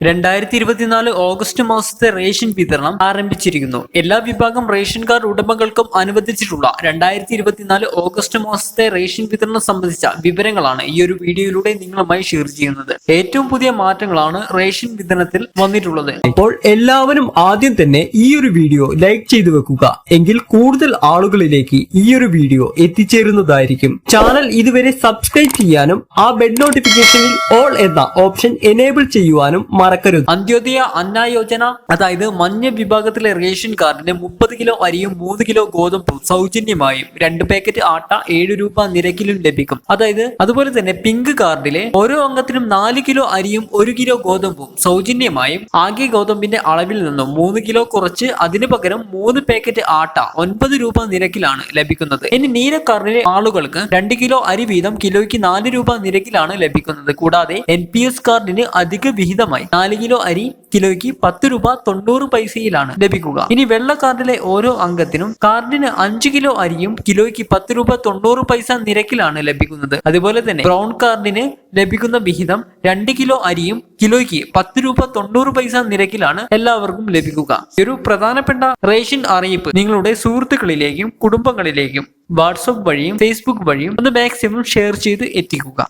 2024 August മാസത്തെ ration വിതരണം ആരംഭിച്ചിരിക്കുന്നു. എല്ലാ വിഭാഗം റേഷൻ കാർഡ് ഉടമകൾക്കും അനുവദിച്ചിട്ടുള്ള 2024 ഓഗസ്റ്റ് മാസത്തെ റേഷൻ വിതരണം സംബന്ധിച്ച വിവരങ്ങളാണ് ഈ ഒരു വീഡിയോയിലൂടെ നിങ്ങളുമായി ഷെയർ ചെയ്യുന്നത്. ഏറ്റവും പുതിയ മാറ്റങ്ങളാണ് റേഷൻ വിതരണത്തിൽ വന്നിട്ടുള്ളത്. അപ്പോൾ എല്ലാവരും ആദ്യം തന്നെ ഈ ഒരു വീഡിയോ ലൈക്ക് ചെയ്തു വെക്കുക. എങ്കിൽ കൂടുതൽ ആളുകളിലേക്ക് ഈ ഒരു വീഡിയോ എത്തിച്ചേരുന്നതായിരിക്കും. ചാനൽ ഇതുവരെ സബ്സ്ക്രൈബ് ചെയ്യാനും ആ ബെൽ നോട്ടിഫിക്കേഷനിൽ ഓൾ എന്ന ഓപ്ഷൻ എനേബിൾ ചെയ്യുവാനും മറക്കരുത്. അന്ത്യോദയ അന്ന യോജന, അതായത് മഞ്ഞ വിഭാഗത്തിലെ റേഷൻ കാർഡിന് 30 കിലോ അരിയും 3 കിലോ ഗോതമ്പും സൗജന്യമായും 2 പാക്കറ്റ് ആട്ട 7 രൂപ നിരക്കിലും ലഭിക്കും. അതുപോലെ തന്നെ പിങ്ക് കാർഡിലെ ഓരോ അംഗത്തിനും 4 കിലോ അരിയും 1 കിലോ ഗോതമ്പും സൗജന്യമായും ആകെ ഗോതമ്പിന്റെ അളവിൽ നിന്നും 3 കിലോ കുറച്ച് അതിനു പകരം 3 പാക്കറ്റ് ആട്ട 9 രൂപ നിരക്കിലാണ് ലഭിക്കുന്നത്. ഇനി നീല കാർഡിലെ ആളുകൾക്ക് 2 കിലോ അരി വീതം കിലോയ്ക്ക് 4 രൂപ നിരക്കിലാണ് ലഭിക്കുന്നത്. കൂടാതെ NPS കാർഡിന് അധിക വിഹിതമായി 4 കിലോ അരി കിലോയ്ക്ക് 10 രൂപ 90 പൈസയിലാണ് ലഭിക്കുക. ഇനി വെള്ള കാർഡിലെ ഓരോ അംഗത്തിനും കാർഡിന് 5 കിലോ അരിയും കിലോയ്ക്ക് 10 രൂപ 90 പൈസ നിരക്കിലാണ് ലഭിക്കുന്നത്. അതുപോലെ തന്നെ ബ്രൗൺ കാർഡിന് ലഭിക്കുന്ന വിഹിതം 2 കിലോ അരിയും കിലോയ്ക്ക് 10 രൂപ 90 പൈസ നിരക്കിലാണ് എല്ലാവർക്കും ലഭിക്കുക. ഒരു പ്രധാനപ്പെട്ട റേഷൻ അറിയിപ്പ് നിങ്ങളുടെ സുഹൃത്തുക്കളിലേക്കും കുടുംബങ്ങളിലേക്കും വാട്സ്ആപ്പ് വഴിയും ഫേസ്ബുക്ക് വഴിയും ഒന്ന് മാക്സിമം ഷെയർ ചെയ്ത് എത്തിക്കുക.